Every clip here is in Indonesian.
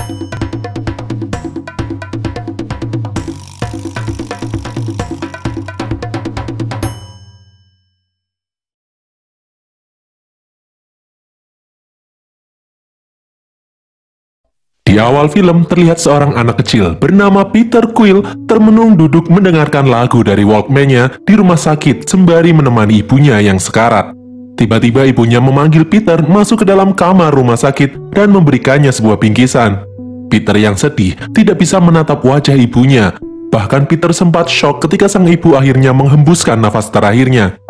Di awal film, terlihat seorang anak kecil bernama Peter Quill termenung duduk mendengarkan lagu dari Walkman-nya di rumah sakit sembari menemani ibunya yang sekarat. Tiba-tiba ibunya memanggil Peter masuk ke dalam kamar rumah sakit dan memberikannya sebuah bingkisan. Peter yang sedih tidak bisa menatap wajah ibunya. Bahkan Peter sempat shock ketika sang ibu akhirnya menghembuskan nafas terakhirnya.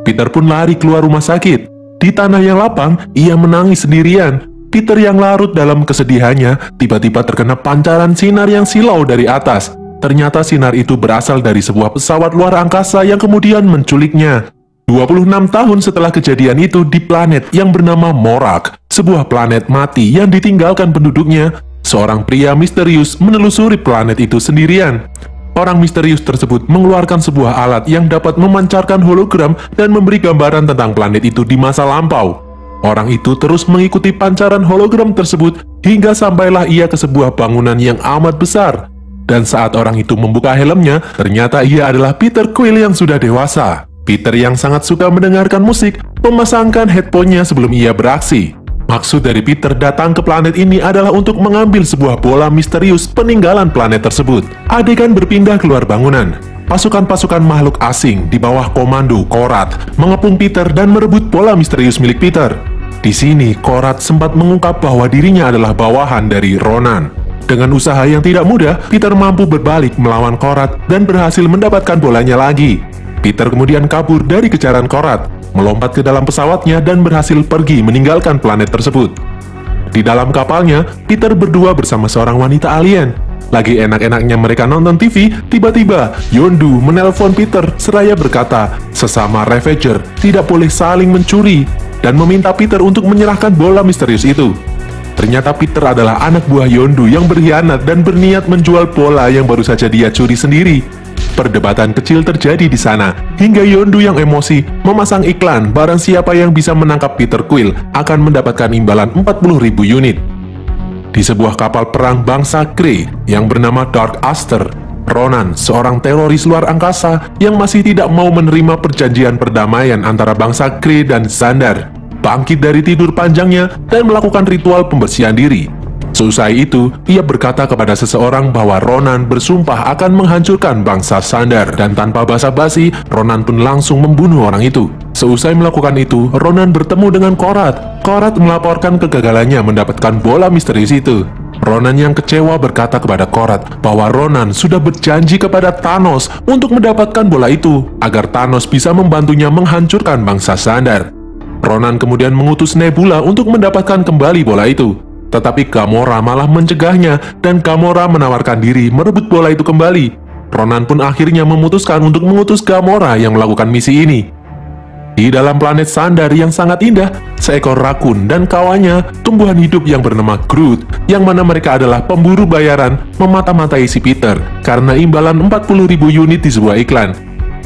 Peter pun lari keluar rumah sakit. Di tanah yang lapang, ia menangis sendirian. Peter yang larut dalam kesedihannya tiba-tiba terkena pancaran sinar yang silau dari atas. Ternyata sinar itu berasal dari sebuah pesawat luar angkasa yang kemudian menculiknya. 26 tahun setelah kejadian itu di planet yang bernama Morak, sebuah planet mati yang ditinggalkan penduduknya, seorang pria misterius menelusuri planet itu sendirian. Orang misterius tersebut mengeluarkan sebuah alat yang dapat memancarkan hologram dan memberi gambaran tentang planet itu di masa lampau. Orang itu terus mengikuti pancaran hologram tersebut hingga sampailah ia ke sebuah bangunan yang amat besar. Dan saat orang itu membuka helmnya, ternyata ia adalah Peter Quill yang sudah dewasa. Peter yang sangat suka mendengarkan musik, memasangkan headphone-nya sebelum ia beraksi. Maksud dari Peter datang ke planet ini adalah untuk mengambil sebuah bola misterius peninggalan planet tersebut. Adegan berpindah keluar bangunan. Pasukan-pasukan makhluk asing di bawah komando Korat mengepung Peter dan merebut bola misterius milik Peter. Di sini, Korat sempat mengungkap bahwa dirinya adalah bawahan dari Ronan. Dengan usaha yang tidak mudah, Peter mampu berbalik melawan Korat dan berhasil mendapatkan bolanya lagi. Peter kemudian kabur dari kejaran Korat, melompat ke dalam pesawatnya dan berhasil pergi meninggalkan planet tersebut. Di dalam kapalnya, Peter berdua bersama seorang wanita alien. Lagi enak-enaknya mereka nonton TV, tiba-tiba Yondu menelpon Peter seraya berkata, sesama Ravager tidak boleh saling mencuri, dan meminta Peter untuk menyerahkan bola misterius itu. Ternyata Peter adalah anak buah Yondu yang berkhianat dan berniat menjual bola yang baru saja dia curi sendiri. Perdebatan kecil terjadi di sana, hingga Yondu yang emosi memasang iklan barang siapa yang bisa menangkap Peter Quill akan mendapatkan imbalan 40.000 unit. Di sebuah kapal perang bangsa Kree yang bernama Dark Aster, Ronan, seorang teroris luar angkasa yang masih tidak mau menerima perjanjian perdamaian antara bangsa Kree dan Xandar, bangkit dari tidur panjangnya dan melakukan ritual pembersihan diri. Seusai itu, ia berkata kepada seseorang bahwa Ronan bersumpah akan menghancurkan bangsa Xandar, dan tanpa basa-basi, Ronan pun langsung membunuh orang itu. Seusai melakukan itu, Ronan bertemu dengan Korat. Korat melaporkan kegagalannya mendapatkan bola misterius itu. Ronan yang kecewa berkata kepada Korat bahwa Ronan sudah berjanji kepada Thanos untuk mendapatkan bola itu, agar Thanos bisa membantunya menghancurkan bangsa Xandar. Ronan kemudian mengutus Nebula untuk mendapatkan kembali bola itu. Tetapi Gamora malah mencegahnya dan Gamora menawarkan diri merebut bola itu kembali. Ronan pun akhirnya memutuskan untuk mengutus Gamora yang melakukan misi ini. Di dalam planet Xandar yang sangat indah, seekor rakun dan kawannya, tumbuhan hidup yang bernama Groot, yang mana mereka adalah pemburu bayaran, memata-matai si Peter karena imbalan 40.000 unit di sebuah iklan.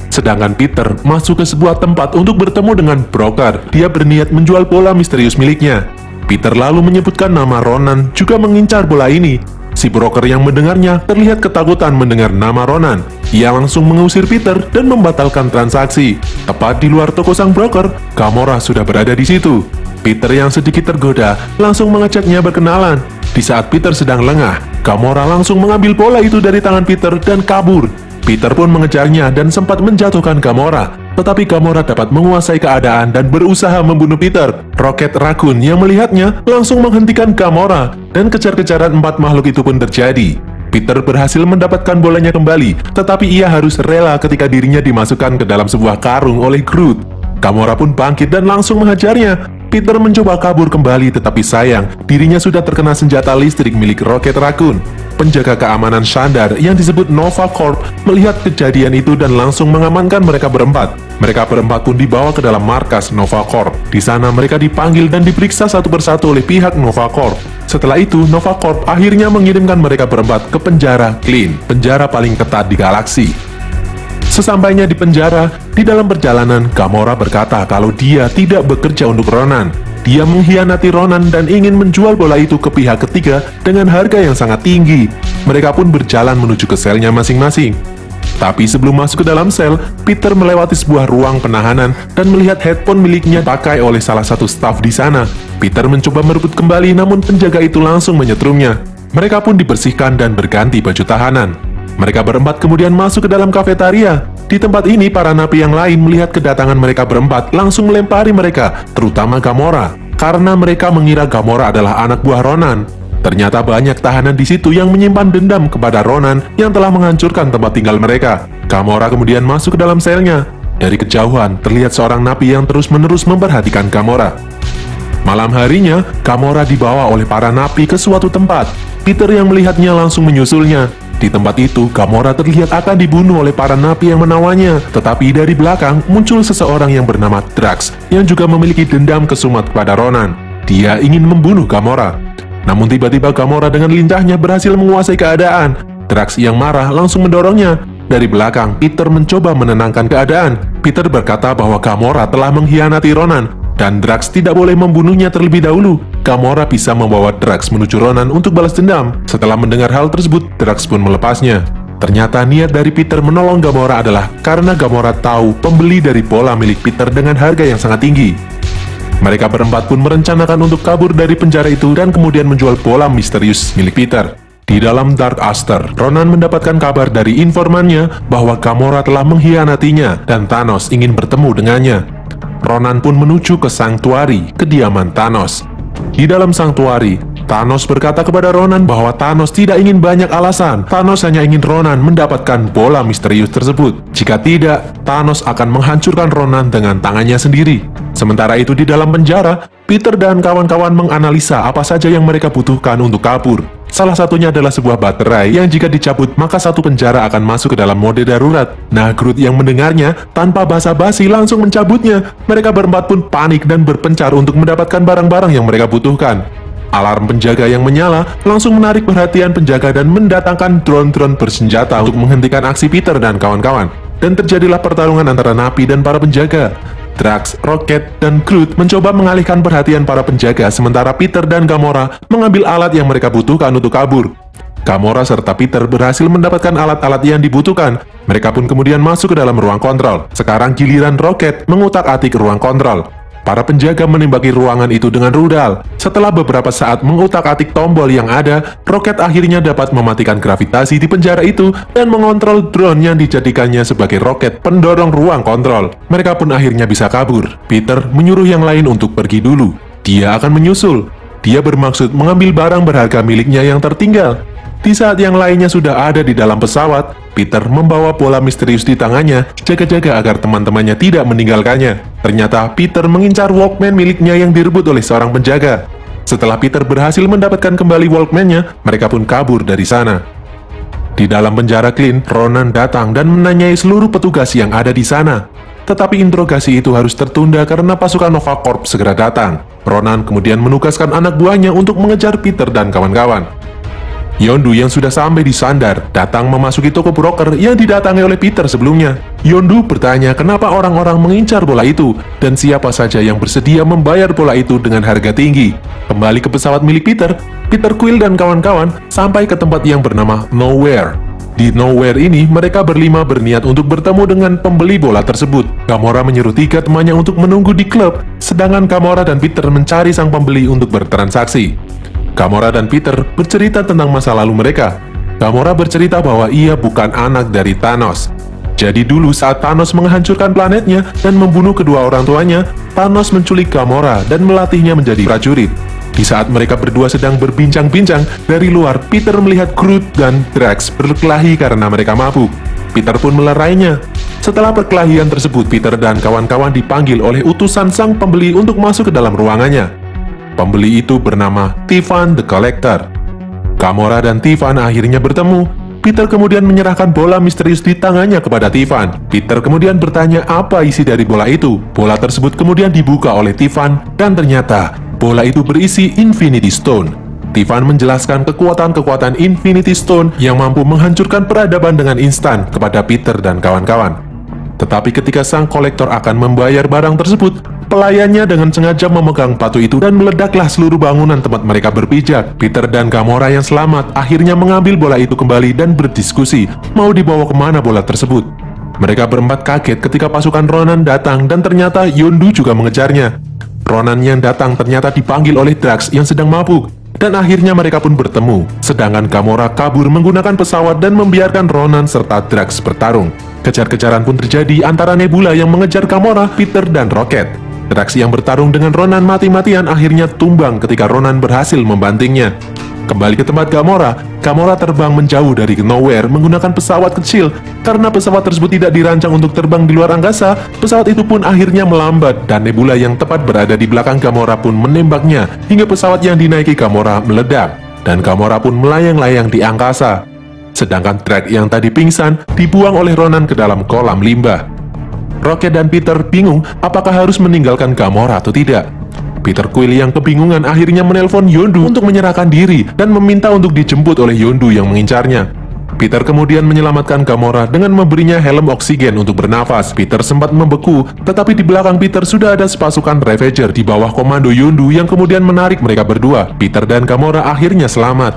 Sedangkan Peter masuk ke sebuah tempat untuk bertemu dengan broker. Dia berniat menjual bola misterius miliknya. Peter lalu menyebutkan nama Ronan juga mengincar bola ini. Si broker yang mendengarnya terlihat ketakutan mendengar nama Ronan. Ia langsung mengusir Peter dan membatalkan transaksi. Tepat di luar toko sang broker, Gamora sudah berada di situ. Peter yang sedikit tergoda langsung mengajaknya berkenalan. Di saat Peter sedang lengah, Gamora langsung mengambil bola itu dari tangan Peter dan kabur. Peter pun mengejarnya dan sempat menjatuhkan Gamora. Tetapi Gamora dapat menguasai keadaan dan berusaha membunuh Peter. Rocket Raccoon yang melihatnya langsung menghentikan Gamora, dan kejar-kejaran 4 makhluk itu pun terjadi. Peter berhasil mendapatkan bolanya kembali, tetapi ia harus rela ketika dirinya dimasukkan ke dalam sebuah karung oleh Groot. Gamora pun bangkit dan langsung menghajarnya. Peter mencoba kabur kembali, tetapi sayang, dirinya sudah terkena senjata listrik milik Rocket Raccoon. Penjaga keamanan Xandar yang disebut Nova Corp melihat kejadian itu dan langsung mengamankan mereka berempat. Mereka berempat pun dibawa ke dalam markas Nova Corp. Di sana mereka dipanggil dan diperiksa satu persatu oleh pihak Nova Corp. Setelah itu, Nova Corp akhirnya mengirimkan mereka berempat ke penjara Clean, penjara paling ketat di galaksi. Sesampainya di penjara, di dalam perjalanan, Gamora berkata kalau dia tidak bekerja untuk Ronan. Dia mengkhianati Ronan dan ingin menjual bola itu ke pihak ketiga dengan harga yang sangat tinggi. Mereka pun berjalan menuju ke selnya masing-masing. Tapi sebelum masuk ke dalam sel, Peter melewati sebuah ruang penahanan dan melihat headphone miliknya dipakai oleh salah satu staf di sana. Peter mencoba merebut kembali, namun penjaga itu langsung menyetrumnya. Mereka pun dibersihkan dan berganti baju tahanan. Mereka berempat kemudian masuk ke dalam kafetaria. Di tempat ini, para napi yang lain melihat kedatangan mereka berempat langsung melempari mereka, terutama Gamora, karena mereka mengira Gamora adalah anak buah Ronan. Ternyata banyak tahanan di situ yang menyimpan dendam kepada Ronan yang telah menghancurkan tempat tinggal mereka. Gamora kemudian masuk ke dalam selnya. Dari kejauhan, terlihat seorang napi yang terus-menerus memperhatikan Gamora. Malam harinya, Gamora dibawa oleh para napi ke suatu tempat. Peter yang melihatnya langsung menyusulnya. Di tempat itu, Gamora terlihat akan dibunuh oleh para napi yang menawannya. Tetapi dari belakang, muncul seseorang yang bernama Drax, yang juga memiliki dendam kesumat kepada Ronan. Dia ingin membunuh Gamora. Namun tiba-tiba Gamora dengan lincahnya berhasil menguasai keadaan. Drax yang marah langsung mendorongnya. Dari belakang, Peter mencoba menenangkan keadaan. Peter berkata bahwa Gamora telah mengkhianati Ronan, dan Drax tidak boleh membunuhnya terlebih dahulu. Gamora bisa membawa Drax menuju Ronan untuk balas dendam. Setelah mendengar hal tersebut, Drax pun melepasnya. Ternyata niat dari Peter menolong Gamora adalah karena Gamora tahu pembeli dari bola milik Peter dengan harga yang sangat tinggi. Mereka berempat pun merencanakan untuk kabur dari penjara itu dan kemudian menjual bola misterius milik Peter. Di dalam Dark Aster, Ronan mendapatkan kabar dari informannya bahwa Gamora telah mengkhianatinya dan Thanos ingin bertemu dengannya. Ronan pun menuju ke Sanctuary, kediaman Thanos. Di dalam Sanctuary, Thanos berkata kepada Ronan bahwa Thanos tidak ingin banyak alasan. Thanos hanya ingin Ronan mendapatkan bola misterius tersebut. Jika tidak, Thanos akan menghancurkan Ronan dengan tangannya sendiri. Sementara itu di dalam penjara, Peter dan kawan-kawan menganalisa apa saja yang mereka butuhkan untuk kabur. Salah satunya adalah sebuah baterai yang jika dicabut maka satu penjara akan masuk ke dalam mode darurat. Nah, Groot yang mendengarnya tanpa basa-basi langsung mencabutnya. Mereka berempat pun panik dan berpencar untuk mendapatkan barang-barang yang mereka butuhkan. Alarm penjaga yang menyala langsung menarik perhatian penjaga dan mendatangkan drone-drone bersenjata untuk menghentikan aksi Peter dan kawan-kawan. Dan terjadilah pertarungan antara napi dan para penjaga. Drax, Rocket, dan Groot mencoba mengalihkan perhatian para penjaga sementara Peter dan Gamora mengambil alat yang mereka butuhkan untuk kabur. Gamora serta Peter berhasil mendapatkan alat-alat yang dibutuhkan. Mereka pun kemudian masuk ke dalam ruang kontrol. Sekarang giliran Rocket mengutak-atik ruang kontrol. Para penjaga menembaki ruangan itu dengan rudal. Setelah beberapa saat mengutak-atik tombol yang ada, Rocket akhirnya dapat mematikan gravitasi di penjara itu dan mengontrol drone yang dijadikannya sebagai roket pendorong ruang kontrol. Mereka pun akhirnya bisa kabur. Peter menyuruh yang lain untuk pergi dulu. Dia akan menyusul. Dia bermaksud mengambil barang berharga miliknya yang tertinggal. Di saat yang lainnya sudah ada di dalam pesawat, Peter membawa bola misterius di tangannya, jaga-jaga agar teman-temannya tidak meninggalkannya. Ternyata Peter mengincar Walkman miliknya yang direbut oleh seorang penjaga. Setelah Peter berhasil mendapatkan kembali Walkman-nya, mereka pun kabur dari sana. Di dalam penjara Clint, Ronan datang dan menanyai seluruh petugas yang ada di sana. Tetapi interogasi itu harus tertunda karena pasukan Nova Corps segera datang. Ronan kemudian menugaskan anak buahnya untuk mengejar Peter dan kawan-kawan. Yondu yang sudah sampai di Sandar datang memasuki toko broker yang didatangi oleh Peter sebelumnya. Yondu bertanya kenapa orang-orang mengincar bola itu dan siapa saja yang bersedia membayar bola itu dengan harga tinggi. Kembali ke pesawat milik Peter, Peter Quill dan kawan-kawan sampai ke tempat yang bernama Nowhere. Di Nowhere ini, mereka berlima berniat untuk bertemu dengan pembeli bola tersebut. Gamora menyuruh 3 temannya untuk menunggu di klub, sedangkan Gamora dan Peter mencari sang pembeli untuk bertransaksi. Gamora dan Peter bercerita tentang masa lalu mereka. Gamora bercerita bahwa ia bukan anak dari Thanos. Jadi dulu saat Thanos menghancurkan planetnya dan membunuh kedua orang tuanya, Thanos menculik Gamora dan melatihnya menjadi prajurit. Di saat mereka berdua sedang berbincang-bincang, dari luar Peter melihat Groot dan Drax berkelahi karena mereka mabuk. Peter pun melerainya. Setelah perkelahian tersebut, Peter dan kawan-kawan dipanggil oleh utusan sang pembeli untuk masuk ke dalam ruangannya. Pembeli itu bernama Tiffan the Collector. Gamora dan Tiffan akhirnya bertemu. Peter kemudian menyerahkan bola misterius di tangannya kepada Tiffan. Peter kemudian bertanya apa isi dari bola itu. Bola tersebut kemudian dibuka oleh Tiffan dan ternyata bola itu berisi Infinity Stone. Tiffan menjelaskan kekuatan-kekuatan Infinity Stone yang mampu menghancurkan peradaban dengan instan kepada Peter dan kawan-kawan. Tetapi ketika sang kolektor akan membayar barang tersebut, pelayannya dengan sengaja memegang batu itu dan meledaklah seluruh bangunan tempat mereka berpijak. Peter dan Gamora yang selamat akhirnya mengambil bola itu kembali dan berdiskusi mau dibawa kemana bola tersebut. Mereka berempat kaget ketika pasukan Ronan datang dan ternyata Yondu juga mengejarnya. Ronan yang datang ternyata dipanggil oleh Drax yang sedang mabuk. Dan akhirnya mereka pun bertemu, sedangkan Gamora kabur menggunakan pesawat dan membiarkan Ronan serta Drax bertarung. Kejar-kejaran pun terjadi antara Nebula yang mengejar Gamora, Peter, dan Rocket. Drax yang bertarung dengan Ronan mati-matian akhirnya tumbang ketika Ronan berhasil membantingnya. Kembali ke tempat Gamora, Gamora terbang menjauh dari Knowhere menggunakan pesawat kecil. Karena pesawat tersebut tidak dirancang untuk terbang di luar angkasa, pesawat itu pun akhirnya melambat dan Nebula yang tepat berada di belakang Gamora pun menembaknya hingga pesawat yang dinaiki Gamora meledak dan Gamora pun melayang-layang di angkasa. Sedangkan Drax yang tadi pingsan dibuang oleh Ronan ke dalam kolam limbah. Rocket dan Peter bingung apakah harus meninggalkan Gamora atau tidak. Peter Quill yang kebingungan akhirnya menelpon Yondu untuk menyerahkan diri dan meminta untuk dijemput oleh Yondu yang mengincarnya. Peter kemudian menyelamatkan Gamora dengan memberinya helm oksigen untuk bernafas. Peter sempat membeku, tetapi di belakang Peter sudah ada sepasukan Ravager di bawah komando Yondu yang kemudian menarik mereka berdua. Peter dan Gamora akhirnya selamat.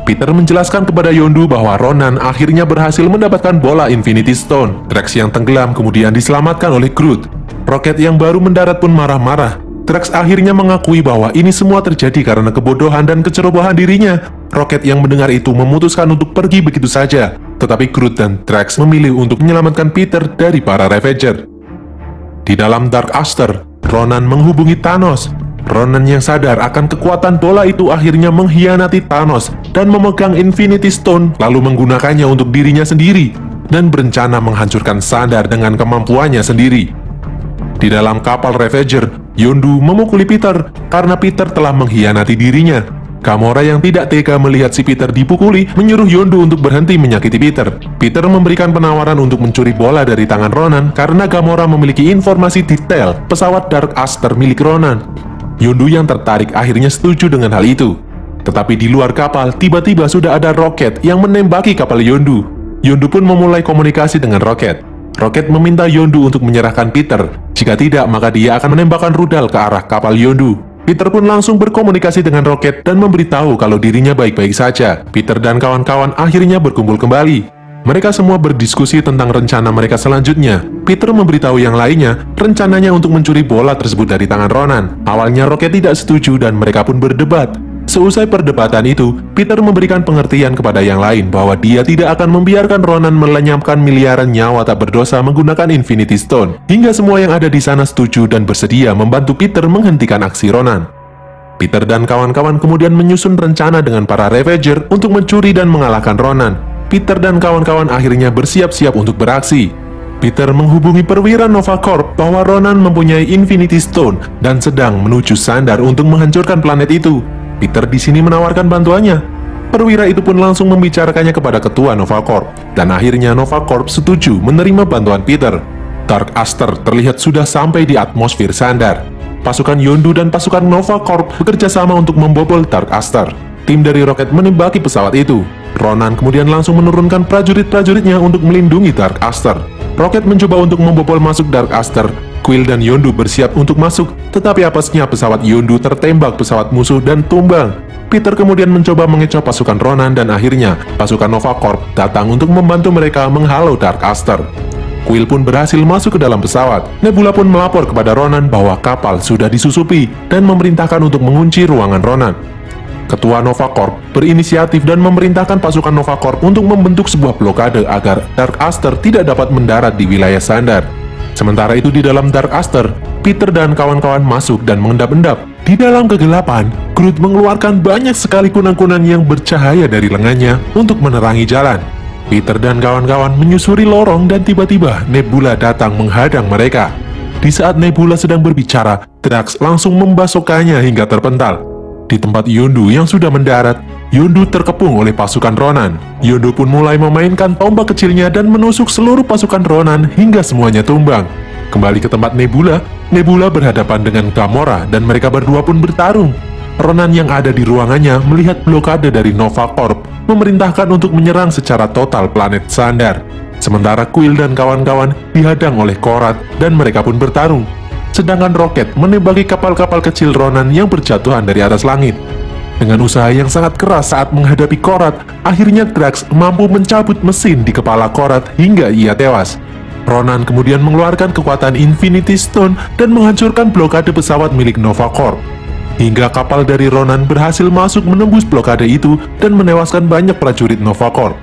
Peter menjelaskan kepada Yondu bahwa Ronan akhirnya berhasil mendapatkan bola Infinity Stone. Drax yang tenggelam kemudian diselamatkan oleh Groot. Rocket yang baru mendarat pun marah-marah. Drax akhirnya mengakui bahwa ini semua terjadi karena kebodohan dan kecerobohan dirinya. Rocket yang mendengar itu memutuskan untuk pergi begitu saja, tetapi Groot dan Drax memilih untuk menyelamatkan Peter dari para Ravager. Di dalam Dark Aster, Ronan menghubungi Thanos. Ronan yang sadar akan kekuatan bola itu akhirnya mengkhianati Thanos dan memegang Infinity Stone lalu menggunakannya untuk dirinya sendiri dan berencana menghancurkan Sandar dengan kemampuannya sendiri. Di dalam kapal Ravager, Yondu memukuli Peter karena Peter telah mengkhianati dirinya. Gamora yang tidak tega melihat si Peter dipukuli menyuruh Yondu untuk berhenti menyakiti Peter. Peter memberikan penawaran untuk mencuri bola dari tangan Ronan karena Gamora memiliki informasi detail pesawat Dark Aster milik Ronan. Yondu yang tertarik akhirnya setuju dengan hal itu. Tetapi di luar kapal, tiba-tiba sudah ada Rocket yang menembaki kapal Yondu. Yondu pun memulai komunikasi dengan Rocket. Rocket meminta Yondu untuk menyerahkan Peter. Jika tidak, maka dia akan menembakkan rudal ke arah kapal Yondu. Peter pun langsung berkomunikasi dengan Rocket dan memberitahu kalau dirinya baik-baik saja. Peter dan kawan-kawan akhirnya berkumpul kembali. Mereka semua berdiskusi tentang rencana mereka selanjutnya. Peter memberitahu yang lainnya rencananya untuk mencuri bola tersebut dari tangan Ronan. Awalnya Rocket tidak setuju dan mereka pun berdebat. Seusai perdebatan itu, Peter memberikan pengertian kepada yang lain bahwa dia tidak akan membiarkan Ronan melenyapkan miliaran nyawa tak berdosa menggunakan Infinity Stone. Hingga semua yang ada di sana setuju dan bersedia membantu Peter menghentikan aksi Ronan. Peter dan kawan-kawan kemudian menyusun rencana dengan para Ravager untuk mencuri dan mengalahkan Ronan. Peter dan kawan-kawan akhirnya bersiap-siap untuk beraksi. Peter menghubungi perwira Nova Corp bahwa Ronan mempunyai Infinity Stone dan sedang menuju Sandar untuk menghancurkan planet itu. Peter di sini menawarkan bantuannya. Perwira itu pun langsung membicarakannya kepada ketua Nova Corp, dan akhirnya Nova Corp setuju menerima bantuan Peter. Dark Aster terlihat sudah sampai di atmosfer Sandar. Pasukan Yondu dan pasukan Nova Corp bekerja sama untuk membobol Dark Aster. Tim dari Rocket menembaki pesawat itu. Ronan kemudian langsung menurunkan prajurit-prajuritnya untuk melindungi Dark Aster. Rocket mencoba untuk membobol masuk Dark Aster. Quill dan Yondu bersiap untuk masuk, tetapi apesnya pesawat Yondu tertembak pesawat musuh dan tumbang. Peter kemudian mencoba mengecoh pasukan Ronan dan akhirnya pasukan Nova Corp datang untuk membantu mereka menghalau Dark Aster. Quill pun berhasil masuk ke dalam pesawat. Nebula pun melapor kepada Ronan bahwa kapal sudah disusupi dan memerintahkan untuk mengunci ruangan Ronan. Ketua Nova Corp berinisiatif dan memerintahkan pasukan Nova Corp untuk membentuk sebuah blokade agar Dark Aster tidak dapat mendarat di wilayah Sandar. Sementara itu di dalam Dark Aster, Peter dan kawan-kawan masuk dan mengendap-endap. Di dalam kegelapan, Groot mengeluarkan banyak sekali kunang-kunang yang bercahaya dari lengannya untuk menerangi jalan. Peter dan kawan-kawan menyusuri lorong dan tiba-tiba Nebula datang menghadang mereka. Di saat Nebula sedang berbicara, Drax langsung membasuhkannya hingga terpental. Di tempat Yondu yang sudah mendarat, Yondu terkepung oleh pasukan Ronan. Yondu pun mulai memainkan tombak kecilnya dan menusuk seluruh pasukan Ronan hingga semuanya tumbang. Kembali ke tempat Nebula, Nebula berhadapan dengan Gamora dan mereka berdua pun bertarung. Ronan yang ada di ruangannya melihat blokade dari Nova Corp memerintahkan untuk menyerang secara total planet Sandar. Sementara Quill dan kawan-kawan dihadang oleh Korath dan mereka pun bertarung. sedangkan Rocket menembaki kapal-kapal kecil Ronan yang berjatuhan dari atas langit. Dengan usaha yang sangat keras saat menghadapi Korat, akhirnya Drax mampu mencabut mesin di kepala Korat hingga ia tewas. Ronan kemudian mengeluarkan kekuatan Infinity Stone dan menghancurkan blokade pesawat milik Nova Corp. Hingga kapal dari Ronan berhasil masuk menembus blokade itu dan menewaskan banyak prajurit Nova Corp.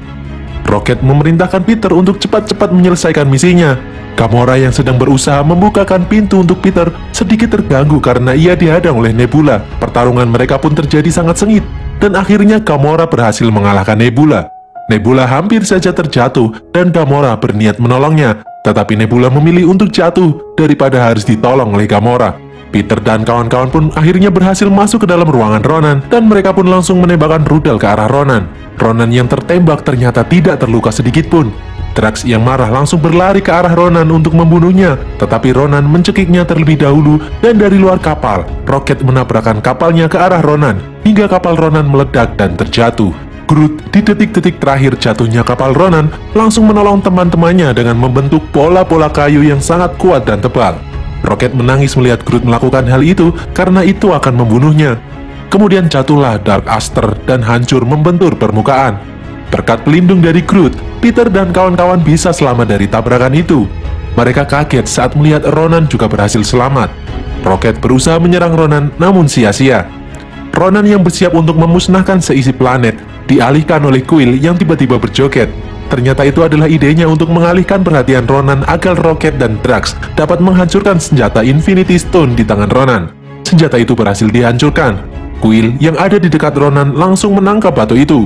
Rocket memerintahkan Peter untuk cepat-cepat menyelesaikan misinya. Gamora yang sedang berusaha membukakan pintu untuk Peter sedikit terganggu karena ia dihadang oleh Nebula. Pertarungan mereka pun terjadi sangat sengit, dan akhirnya Gamora berhasil mengalahkan Nebula. Nebula hampir saja terjatuh dan Gamora berniat menolongnya, tetapi Nebula memilih untuk jatuh daripada harus ditolong oleh Gamora. Peter dan kawan-kawan pun akhirnya berhasil masuk ke dalam ruangan Ronan, dan mereka pun langsung menembakkan rudal ke arah Ronan. Ronan yang tertembak ternyata tidak terluka sedikit pun. Drax yang marah langsung berlari ke arah Ronan untuk membunuhnya, tetapi Ronan mencekiknya terlebih dahulu, dan dari luar kapal, Rocket menabrakkan kapalnya ke arah Ronan, hingga kapal Ronan meledak dan terjatuh. Groot di detik-detik terakhir jatuhnya kapal Ronan langsung menolong teman-temannya dengan membentuk bola-bola kayu yang sangat kuat dan tebal. Rocket menangis melihat Groot melakukan hal itu karena itu akan membunuhnya. Kemudian jatuhlah Dark Aster dan hancur membentur permukaan. Berkat pelindung dari Groot, Peter dan kawan-kawan bisa selamat dari tabrakan itu. Mereka kaget saat melihat Ronan juga berhasil selamat. Rocket berusaha menyerang Ronan, namun sia-sia. Ronan yang bersiap untuk memusnahkan seisi planet dialihkan oleh Quill yang tiba-tiba berjoget. Ternyata itu adalah idenya untuk mengalihkan perhatian Ronan agar Rocket dan Drax dapat menghancurkan senjata Infinity Stone di tangan Ronan. Senjata itu berhasil dihancurkan. Quill yang ada di dekat Ronan langsung menangkap batu itu.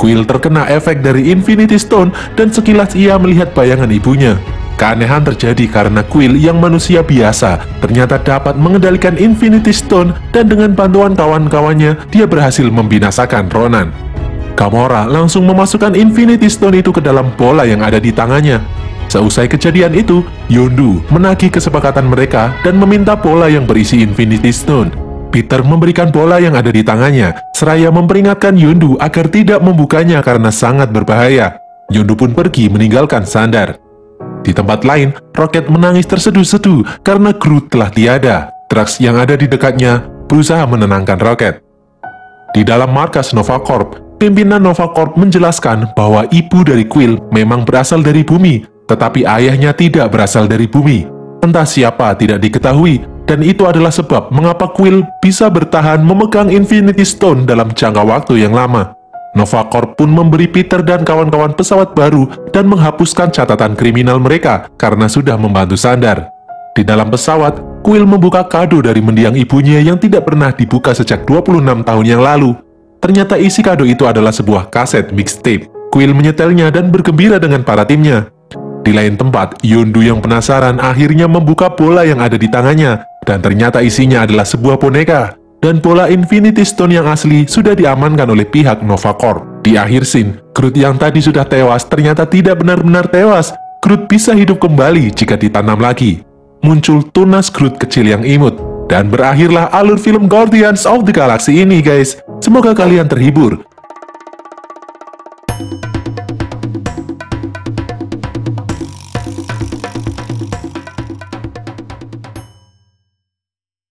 Quill terkena efek dari Infinity Stone dan sekilas ia melihat bayangan ibunya. Keanehan terjadi karena Quill yang manusia biasa ternyata dapat mengendalikan Infinity Stone, dan dengan bantuan kawan-kawannya dia berhasil membinasakan Ronan. Gamora langsung memasukkan Infinity Stone itu ke dalam bola yang ada di tangannya. Seusai kejadian itu, Yondu menagih kesepakatan mereka dan meminta bola yang berisi Infinity Stone. Peter memberikan bola yang ada di tangannya, seraya memperingatkan Yondu agar tidak membukanya karena sangat berbahaya. Yondu pun pergi meninggalkan sandar. Di tempat lain, Rocket menangis terseduh-seduh karena Groot telah tiada. Drax yang ada di dekatnya berusaha menenangkan Rocket. Di dalam markas Nova Corp, pimpinan Nova Corp menjelaskan bahwa ibu dari Quill memang berasal dari bumi, tetapi ayahnya tidak berasal dari bumi. Entah siapa tidak diketahui, dan itu adalah sebab mengapa Quill bisa bertahan memegang Infinity Stone dalam jangka waktu yang lama. Nova Corp pun memberi Peter dan kawan-kawan pesawat baru dan menghapuskan catatan kriminal mereka karena sudah membantu sandar. Di dalam pesawat, Quill membuka kado dari mendiang ibunya yang tidak pernah dibuka sejak 26 tahun yang lalu. Ternyata isi kado itu adalah sebuah kaset mixtape. Quill menyetelnya dan bergembira dengan para timnya. Di lain tempat, Yondu yang penasaran akhirnya membuka bola yang ada di tangannya, dan ternyata isinya adalah sebuah boneka. Dan bola Infinity Stone yang asli sudah diamankan oleh pihak Nova Corp. Di akhir scene, Groot yang tadi sudah tewas ternyata tidak benar-benar tewas. Groot bisa hidup kembali jika ditanam lagi. Muncul tunas Groot kecil yang imut. Dan berakhirlah alur film Guardians of the Galaxy ini guys. Semoga kalian terhibur.